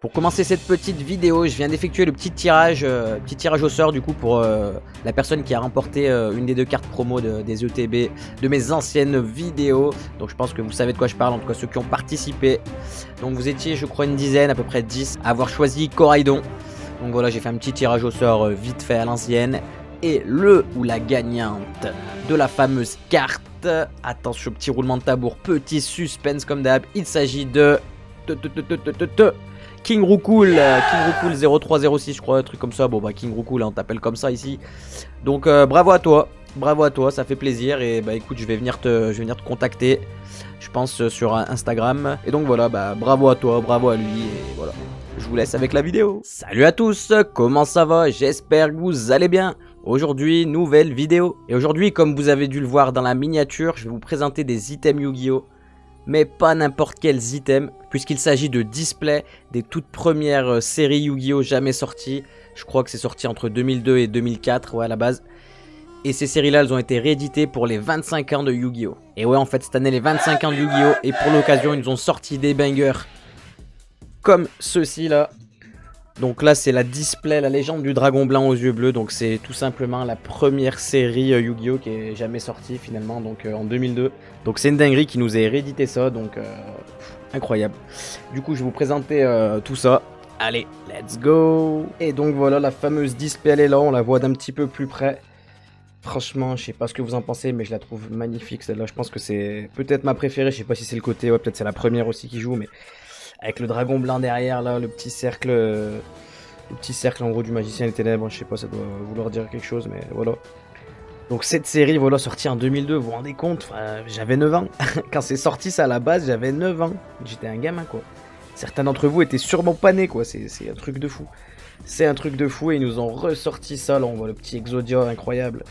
Pour commencer cette petite vidéo, je viens d'effectuer le petit tirage au sort du coup pour la personne qui a remporté une des deux cartes promo des ETB de mes anciennes vidéos. Donc je pense que vous savez de quoi je parle, en tout cas ceux qui ont participé. Donc vous étiez je crois une dizaine, à peu près 10 à avoir choisi Coraidon. Donc voilà, j'ai fait un petit tirage au sort vite fait à l'ancienne. Et le ou la gagnante de la fameuse carte, attention petit roulement de tambour, petit suspense comme d'hab, il s'agit de King Roucool, King Roucool 0306 je crois, un truc comme ça. Bon bah King Roucool on t'appelle comme ça ici. Donc bravo à toi, ça fait plaisir. Et bah écoute, je vais venir te contacter, je pense sur Instagram. Et donc voilà, bah bravo à toi, bravo à lui. Et voilà, je vous laisse avec la vidéo. Salut à tous, comment ça va? J'espère que vous allez bien. Aujourd'hui, nouvelle vidéo. Et aujourd'hui, comme vous avez dû le voir dans la miniature, je vais vous présenter des items Yu-Gi-Oh! Mais pas n'importe quels items, puisqu'il s'agit de displays des toutes premières séries Yu-Gi-Oh! Jamais sorties. Je crois que c'est sorti entre 2002 et 2004, ouais, à la base. Et ces séries-là, elles ont été rééditées pour les 25 ans de Yu-Gi-Oh! Et ouais, en fait, cette année, les 25 ans de Yu-Gi-Oh! Et pour l'occasion, ils nous ont sorti des bangers comme ceux-ci là. Donc là c'est la display, la légende du dragon blanc aux yeux bleus. Donc c'est tout simplement la première série Yu-Gi-Oh! Qui est jamais sortie finalement, donc en 2002. Donc c'est une dinguerie qui nous a réédité ça, donc incroyable. Du coup je vais vous présenter tout ça. Allez, let's go. Et donc voilà, la fameuse display elle est là, on la voit d'un petit peu plus près. Franchement, je sais pas ce que vous en pensez, mais je la trouve magnifique celle-là. Je pense que c'est peut-être ma préférée, je sais pas si c'est le côté, ouais peut-être c'est la première aussi qui joue, mais... Avec le dragon blanc derrière là, le petit cercle en gros du magicien des ténèbres, je sais pas, ça doit vouloir dire quelque chose, mais voilà. Donc cette série, voilà, sortie en 2002, vous vous rendez compte, j'avais 9 ans. Quand c'est sorti ça à la base, j'avais 9 ans. J'étais un gamin quoi. Certains d'entre vous étaient sûrement pas nés quoi, c'est un truc de fou. C'est un truc de fou et ils nous ont ressorti ça, là on voit le petit Exodia, incroyable.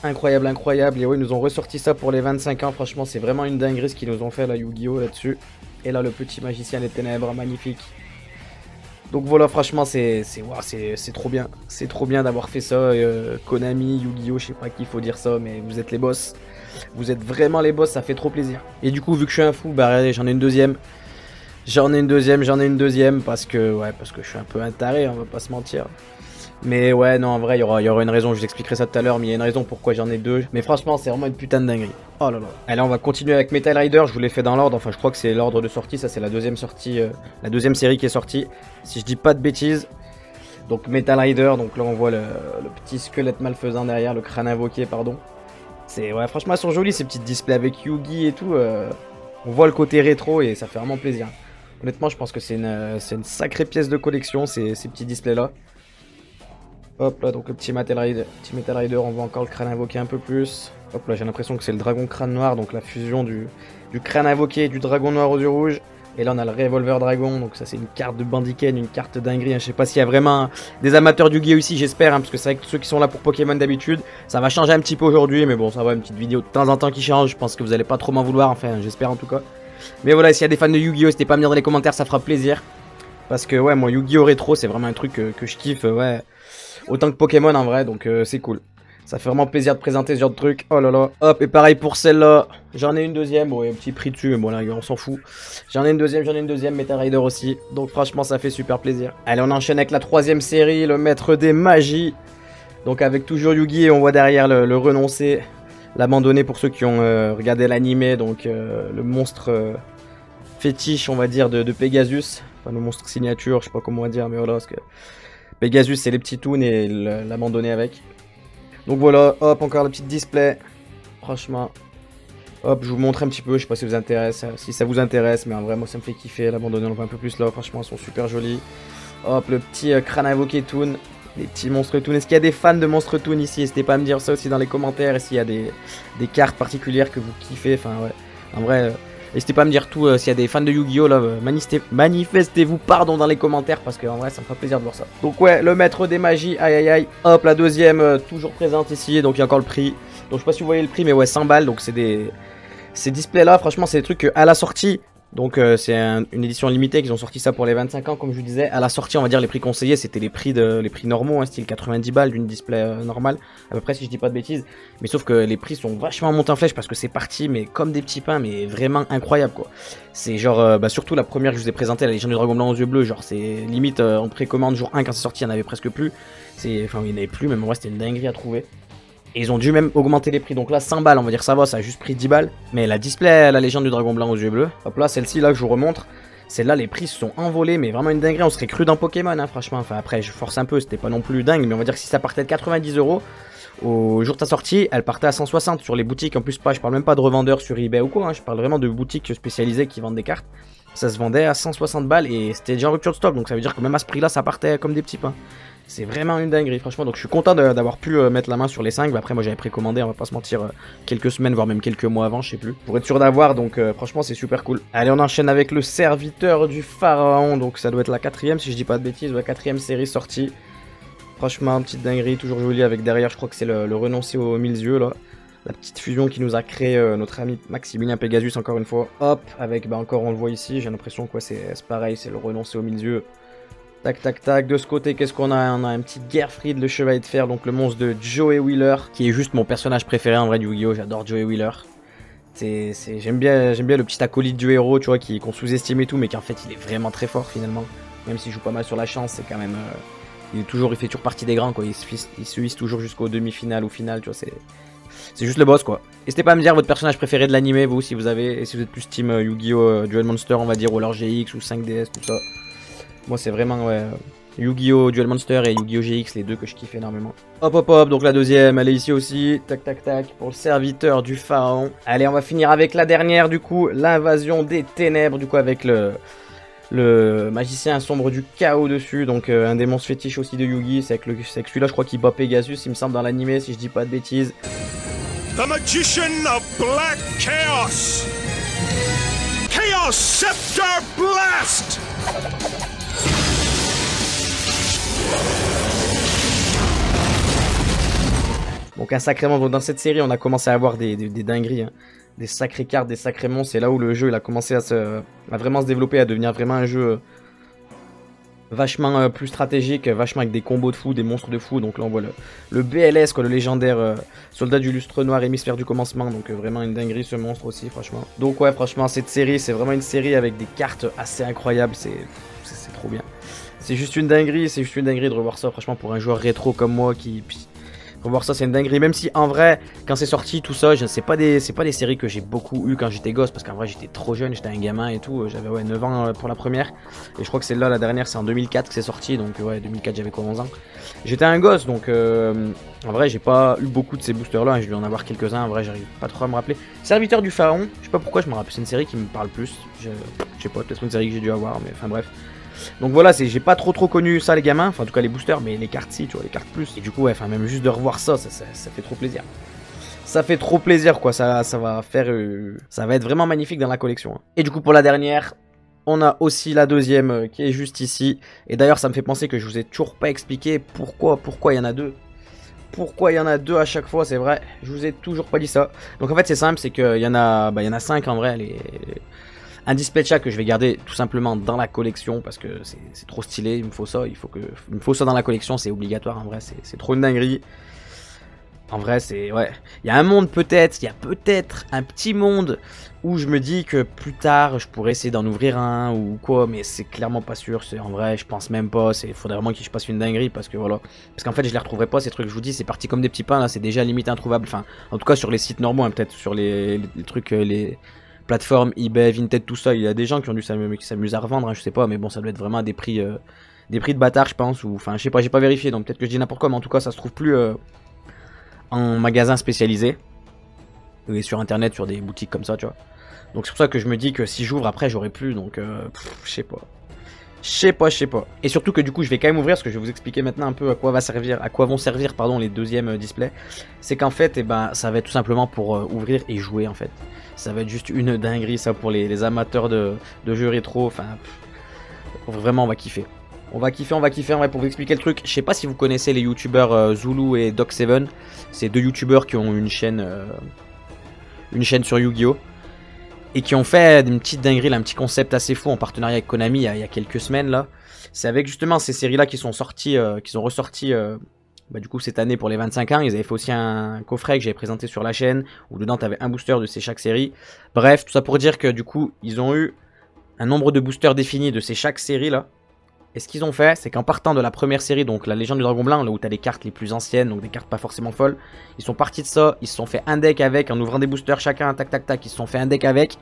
Incroyable, incroyable, et ouais, ils nous ont ressorti ça pour les 25 ans, franchement c'est vraiment une dinguerie ce qu'ils nous ont fait là, Yu-Gi-Oh! Là-dessus. Et là le petit magicien des ténèbres, magnifique. Donc voilà, franchement c'est trop bien. C'est trop bien d'avoir fait ça. Konami, Yu-Gi-Oh! Je sais pas qu'il faut dire ça, mais vous êtes les boss. Vous êtes vraiment les boss, ça fait trop plaisir. Et du coup vu que je suis un fou, bah regardez, j'en ai une deuxième. J'en ai une deuxième parce que je suis un peu un taré, on va pas se mentir. Mais ouais, non, en vrai, il y aura une raison, je vous expliquerai ça tout à l'heure, mais il y a une raison pourquoi j'en ai deux. Mais franchement, c'est vraiment une putain de dinguerie. Oh là là. Allez, on va continuer avec Metal Rider, je vous l'ai fait dans l'ordre, enfin je crois que c'est l'ordre de sortie, ça c'est la deuxième sortie, la deuxième série qui est sortie, si je dis pas de bêtises. Donc Metal Rider, donc là on voit le petit squelette malfaisant derrière, le crâne invoqué, pardon. Ouais, franchement, elles sont jolies ces petites displays avec Yugi et tout, on voit le côté rétro et ça fait vraiment plaisir. Honnêtement, je pense que c'est une sacrée pièce de collection, ces petits displays là. Hop là, donc le petit Metal Rider, on voit encore le crâne invoqué un peu plus. Hop là, j'ai l'impression que c'est le dragon crâne noir, donc la fusion du crâne invoqué et du dragon noir aux yeux rouges. Et là on a le revolver dragon, donc ça c'est une carte de Bandiken, une carte dinguerie, hein. Je sais pas s'il y a vraiment des amateurs du Yu-Gi-Oh! Ici, j'espère, hein, parce que c'est vrai que ceux qui sont là pour Pokémon d'habitude, ça va changer un petit peu aujourd'hui, mais bon ça va, une petite vidéo de temps en temps qui change, je pense que vous allez pas trop m'en vouloir, enfin j'espère en tout cas. Mais voilà, s'il y a des fans de Yu-Gi-Oh! N'hésitez pas à me dire dans les commentaires, ça fera plaisir. Parce que ouais, moi Yu-Gi-Oh! Rétro c'est vraiment un truc que je kiffe, ouais. Autant que Pokémon en vrai, donc c'est cool. Ça fait vraiment plaisir de présenter ce genre de truc. Oh là là. Hop, et pareil pour celle-là. J'en ai une deuxième. Bon, il y a un petit prix dessus, mais bon là, on s'en fout. J'en ai une deuxième, Metal Rider aussi. Donc franchement, ça fait super plaisir. Allez, on enchaîne avec la troisième série, le maître des magies. Donc avec toujours Yugi, et on voit derrière le renoncé. L'abandonné pour ceux qui ont regardé l'animé. Donc le monstre fétiche, on va dire, de Pegasus. Enfin, le monstre signature, je sais pas comment on va dire, mais voilà, parce que... Pegasus c'est les petits toons et l'abandonné avec. Donc voilà, hop, encore le petit display. Franchement. Hop, je vous montre un petit peu, je sais pas si ça vous intéresse, mais en vrai moi ça me fait kiffer. L'abandonné on le voit un peu plus là, franchement ils sont super jolis. Hop, le petit crâne invoqué toon. Les petits monstres toon. Est-ce qu'il y a des fans de monstres toon ici? N'hésitez pas à me dire ça aussi dans les commentaires. Et s'il y a des cartes particulières que vous kiffez, enfin ouais. En vrai... N'hésitez pas à me dire tout, s'il y a des fans de Yu-Gi-Oh! Là, manifestez-vous pardon dans les commentaires parce qu'en vrai ça me fera plaisir de voir ça. Donc ouais, le maître des magies, aïe aïe aïe. Hop, la deuxième, toujours présente ici, donc il y a encore le prix. Donc je sais pas si vous voyez le prix, mais ouais, 100 balles, donc c'est ces displays là, franchement c'est des trucs qu'à la sortie, Donc c'est une édition limitée qu'ils ont sorti ça pour les 25 ans comme je vous disais. À la sortie on va dire les prix conseillés c'était les prix normaux, hein, style 90 balles d'une display normale, à peu près si je dis pas de bêtises. Mais sauf que les prix sont vachement montés en flèche parce que c'est parti mais comme des petits pains, mais vraiment incroyable quoi. C'est genre surtout la première que je vous ai présentée, la légende du dragon blanc aux yeux bleus, genre c'est limite en précommande jour 1 quand c'est sorti il y en avait presque plus. Enfin il n'y en avait plus, même en vrai c'était une dinguerie à trouver. Et ils ont dû même augmenter les prix, donc là 100 balles on va dire ça va, ça a juste pris 10 balles. Mais la display, la légende du dragon blanc aux yeux bleus, hop là celle-ci là que je vous remontre, celle-là les prix se sont envolés, mais vraiment une dinguerie, on serait cru dans Pokémon hein, franchement. Enfin après je force un peu, c'était pas non plus dingue, mais on va dire que si ça partait de 90 €, au jour de sa sortie, elle partait à 160 sur les boutiques, en plus pas, je parle même pas de revendeurs sur eBay ou quoi, hein, je parle vraiment de boutiques spécialisées qui vendent des cartes. Ça se vendait à 160 balles et c'était déjà en rupture de stock, donc ça veut dire que même à ce prix là ça partait comme des petits pains. C'est vraiment une dinguerie franchement, donc je suis content d'avoir pu mettre la main sur les 5. Après moi j'avais précommandé, on va pas se mentir, quelques semaines voire même quelques mois avant, je sais plus, pour être sûr d'avoir, donc franchement c'est super cool. Allez on enchaîne avec le serviteur du pharaon, donc ça doit être la 4ème si je dis pas de bêtises, la 4ème série sortie. Franchement petite dinguerie, toujours jolie avec derrière je crois que c'est le renoncé aux 1000 yeux là. La petite fusion qui nous a créé notre ami Maximilien Pegasus encore une fois. Hop, avec encore on le voit ici, j'ai l'impression quoi c'est pareil, c'est le renoncé aux 1000 yeux. Tac tac tac, de ce côté qu'est-ce qu'on a? On a un petit Gerfried, le chevalier de fer, donc le monstre de Joey Wheeler, qui est juste mon personnage préféré en vrai du Yu-Gi-Oh! J'adore Joey Wheeler. J'aime bien le petit acolyte du héros, tu vois, qu'on sous-estime et tout, mais qu'en fait il est vraiment très fort finalement. Même s'il joue pas mal sur la chance, c'est quand même... il fait toujours partie des grands quoi, il se hisse toujours jusqu'au demi-finale ou finale, tu vois, c'est juste le boss quoi. N'hésitez pas à me dire votre personnage préféré de l'anime, vous si vous avez, et si vous êtes plus team Yu-Gi-Oh! Duel Monster on va dire, ou alors GX ou 5DS, tout ça. Moi c'est vraiment ouais, Yu-Gi-Oh! Duel Monster et Yu-Gi-Oh! GX, les deux que je kiffe énormément. Hop hop hop, donc la deuxième, elle est ici aussi. Tac tac tac, pour le serviteur du pharaon. Allez, on va finir avec la dernière du coup, l'invasion des ténèbres, du coup avec le magicien sombre du chaos dessus. Donc un des monstres fétiches aussi de Yu-Gi. C'est avec celui-là je crois qu'il bat Pegasus, il me semble dans l'animé si je dis pas de bêtises. The Magician of Black Chaos! Chaos Scepter Blast! Donc un sacrément, donc dans cette série on a commencé à avoir des dingueries, hein. Des sacrées cartes, des sacrés monstres, c'est là où le jeu il a commencé à vraiment se développer, à devenir vraiment un jeu vachement plus stratégique, vachement avec des combos de fou, des monstres de fou. Donc là on voit le BLS quoi, le légendaire soldat du lustre noir, hémisphère du commencement, donc vraiment une dinguerie ce monstre aussi franchement. Donc ouais franchement cette série c'est vraiment une série avec des cartes assez incroyables, c'est trop bien. C'est juste une dinguerie de revoir ça franchement pour un joueur rétro comme moi qui... Revoir ça c'est une dinguerie, même si en vrai quand c'est sorti tout ça, c'est pas des séries que j'ai beaucoup eu quand j'étais gosse, parce qu'en vrai j'étais trop jeune, j'étais un gamin et tout, j'avais ouais 9 ans pour la première, et je crois que celle-là la dernière c'est en 2004 que c'est sorti, donc ouais 2004 j'avais quoi 11 ans. J'étais un gosse donc en vrai j'ai pas eu beaucoup de ces boosters là, hein, je vais en avoir quelques-uns, en vrai j'arrive pas trop à me rappeler. Serviteur du pharaon, je sais pas pourquoi je me rappelle, c'est une série qui me parle plus, je sais pas, peut-être une série que j'ai dû avoir, mais enfin bref. Donc voilà, j'ai pas trop connu ça les gamins, enfin en tout cas les boosters, mais les cartes si, tu vois, les cartes plus. Et du coup, ouais, enfin même juste de revoir ça fait trop plaisir. Ça fait trop plaisir quoi, ça va faire... ça va être vraiment magnifique dans la collection. Hein. Et du coup pour la dernière, on a aussi la deuxième qui est juste ici. Et d'ailleurs ça me fait penser que je vous ai toujours pas expliqué pourquoi il y en a deux. Pourquoi il y en a deux à chaque fois, c'est vrai, je vous ai toujours pas dit ça. Donc en fait c'est simple, c'est qu'il y en a 5 en vrai, un display de chat que je vais garder tout simplement dans la collection parce que c'est trop stylé, il me faut ça, il me faut ça dans la collection, c'est obligatoire en vrai, c'est trop une dinguerie. En vrai c'est, ouais, il y a un monde peut-être, il y a peut-être un petit monde où je me dis que plus tard je pourrais essayer d'en ouvrir un ou quoi, mais c'est clairement pas sûr, en vrai je pense même pas, il faudrait vraiment que je passe une dinguerie parce que voilà, parce qu'en fait je les retrouverai pas ces trucs, je vous dis c'est parti comme des petits pains là, c'est déjà limite introuvable, enfin en tout cas sur les sites normaux, hein, peut-être sur les trucs, les plateforme, eBay, Vinted, tout ça, il y a des gens qui ont dû s'amuser à revendre, hein, je sais pas, mais bon, ça doit être vraiment des prix de bâtard, je pense, ou enfin, je sais pas, j'ai pas vérifié, donc peut-être que je dis n'importe quoi, mais en tout cas, ça se trouve plus en magasin spécialisé, et sur internet, sur des boutiques comme ça, tu vois. Donc c'est pour ça que je me dis que si j'ouvre après, j'aurai plus, donc je sais pas. Je sais pas. Et surtout que du coup, je vais quand même ouvrir, parce que je vais vous expliquer maintenant un peu à quoi vont servir, les deuxièmes displays. C'est qu'en fait, eh ben, ça va être tout simplement pour ouvrir et jouer, en fait. Ça va être juste une dinguerie, ça, pour les amateurs de jeux rétro. Enfin, vraiment, on va kiffer. On va kiffer, en vrai, pour vous expliquer le truc. Je sais pas si vous connaissez les youtubeurs Zulu et Doc7. C'est deux youtubeurs qui ont une chaîne sur Yu-Gi-Oh! et qui ont fait une petite dinguerie, là, un petit concept assez fou en partenariat avec Konami il y a quelques semaines là. C'est avec justement ces séries là qui sont sorties, qui sont ressorties bah, du coup cette année pour les 25 ans. Ils avaient fait aussi un coffret que j'avais présenté sur la chaîne où dedans tu avais un booster de chaque série. Bref, tout ça pour dire que du coup ils ont eu un nombre de boosters défini de chaque série là. Et ce qu'ils ont fait, c'est qu'en partant de la première série, donc la légende du dragon blanc, là où tu as les cartes les plus anciennes, donc des cartes pas forcément folles, ils sont partis de ça, ils se sont fait un deck avec, en ouvrant des boosters chacun, tac tac tac, ils se sont fait un deck avec,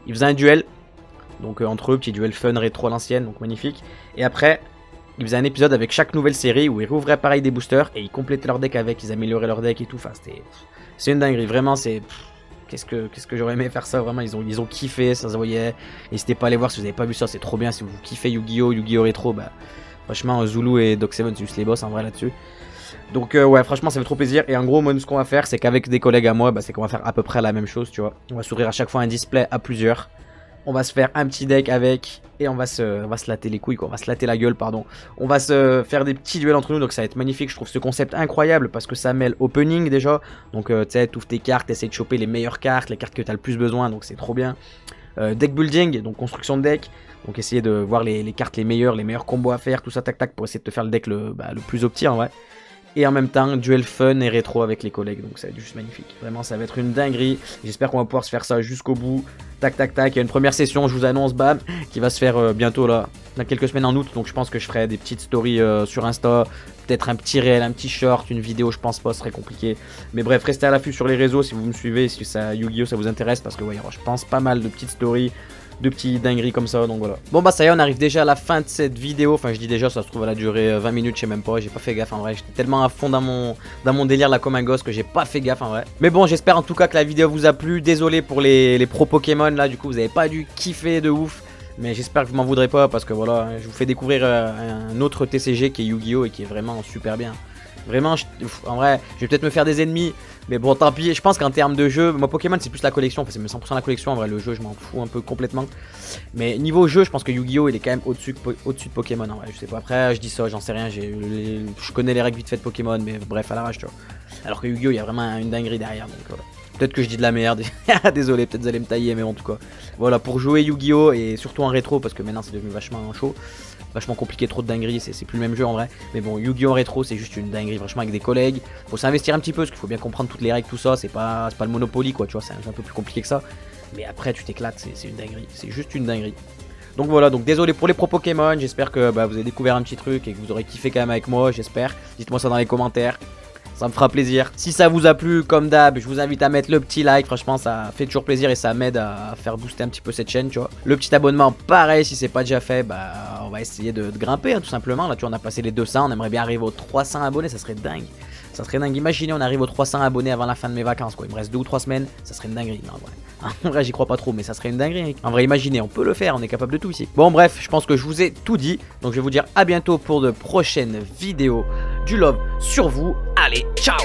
ils faisaient un duel, donc entre eux, petit duel fun rétro à l'ancienne, donc magnifique, et après, ils faisaient un épisode avec chaque nouvelle série où ils rouvraient pareil des boosters, et ils complétaient leur deck avec, ils amélioraient leur deck et tout, enfin c'est une dinguerie, vraiment c'est... Qu'est-ce que j'aurais aimé faire ça, vraiment, ils ont kiffé, ça se voyait. N'hésitez pas à aller voir si vous n'avez pas vu ça, c'est trop bien. Si vous kiffez Yu-Gi-Oh, Yu-Gi-Oh Retro, bah franchement Zulu et Doc 7 c'est juste les boss en vrai là-dessus. Donc ouais, franchement ça fait trop plaisir. Et en gros, moi, ce qu'on va faire, c'est qu'avec des collègues à moi, bah, c'est qu'on va faire à peu près la même chose, tu vois. On va s'ouvrir à chaque fois un display à plusieurs. On va se faire un petit deck avec et on va se latter les couilles, quoi. On va se latter la gueule, pardon. On va se faire des petits duels entre nous, donc ça va être magnifique. Je trouve ce concept incroyable parce que ça mêle opening déjà. Donc tu sais, tu ouvres tes cartes, essayes de choper les meilleures cartes, les cartes que tu as le plus besoin, donc c'est trop bien. Deck building, donc construction de deck. Donc essayer de voir les cartes les meilleurs combos à faire, tout ça tac tac pour essayer de te faire le deck le plus opti en vrai. Et en même temps, duel fun et rétro avec les collègues. Donc ça va être juste magnifique. Vraiment, ça va être une dinguerie. J'espère qu'on va pouvoir se faire ça jusqu'au bout. Tac, tac, tac. Il y a une première session, je vous annonce, bam, qui va se faire bientôt là, dans quelques semaines en août. Donc je pense que je ferai des petites stories sur Insta. Peut-être un petit réel, un petit short, une vidéo, je pense pas, ce serait compliqué. Mais bref, restez à l'affût sur les réseaux si vous me suivez, si ça Yu-Gi-Oh ça vous intéresse. Parce que ouais, je pense pas mal de petites stories, de petits dingueries comme ça, donc voilà. Bon bah ça y est, on arrive déjà à la fin de cette vidéo. Enfin je dis déjà, ça se trouve elle a duré 20 minutes, je sais même pas, j'ai pas fait gaffe en vrai. J'étais tellement à fond dans mon délire là comme un gosse que j'ai pas fait gaffe en vrai. Mais bon, j'espère en tout cas que la vidéo vous a plu. Désolé pour les pro Pokémon là, du coup vous avez pas dû kiffer de ouf. Mais j'espère que vous m'en voudrez pas parce que voilà, je vous fais découvrir un autre TCG qui est Yu-Gi-Oh et qui est vraiment super bien. Vraiment, en vrai, je vais peut-être me faire des ennemis. Mais bon, tant pis. Je pense qu'en termes de jeu, moi Pokémon c'est plus la collection. Enfin, c'est même 100% la collection. En vrai, le jeu, je m'en fous un peu complètement. Mais niveau jeu, je pense que Yu-Gi-Oh il est quand même au-dessus de Pokémon. En vrai, je sais pas. Après, je dis ça, j'en sais rien. Je connais les règles vite fait de Pokémon, mais bref, à l'arrache, tu vois. Alors que Yu-Gi-Oh, il y a vraiment une dinguerie derrière. Donc voilà. Peut-être que je dis de la merde. Désolé, peut-être vous allez me tailler, mais en tout cas. Voilà, pour jouer Yu-Gi-Oh et surtout en rétro, parce que maintenant c'est devenu vachement chaud. Vachement compliqué, trop de dingueries, c'est plus le même jeu en vrai. Mais bon, Yu-Gi-Oh! Rétro, c'est juste une dinguerie, franchement, avec des collègues. Faut s'investir un petit peu, parce qu'il faut bien comprendre toutes les règles, tout ça. C'est pas le Monopoly, quoi, tu vois, c'est un jeu un peu plus compliqué que ça. Mais après, tu t'éclates, c'est une dinguerie, c'est juste une dinguerie. Donc voilà, donc désolé pour les pro Pokémon, j'espère que vous avez découvert un petit truc et que vous aurez kiffé quand même avec moi, j'espère. Dites-moi ça dans les commentaires. Ça me fera plaisir. Si ça vous a plu, comme d'hab, je vous invite à mettre le petit like. Franchement, ça fait toujours plaisir et ça m'aide à faire booster un petit peu cette chaîne, tu vois. Le petit abonnement, pareil, si c'est pas déjà fait, bah on va essayer de grimper, hein, tout simplement. Là, tu vois, on a passé les 200, on aimerait bien arriver aux 300 abonnés, ça serait dingue. Ça serait dingue. Imaginez, on arrive aux 300 abonnés avant la fin de mes vacances, quoi. Il me reste 2 ou 3 semaines, ça serait une dinguerie. Non, en vrai, en vrai j'y crois pas trop, mais ça serait une dinguerie. En vrai, imaginez, on peut le faire, on est capable de tout ici. Bon, bref, je pense que je vous ai tout dit. Donc, je vais vous dire à bientôt pour de prochaines vidéos. Du love sur vous. Allez, ciao!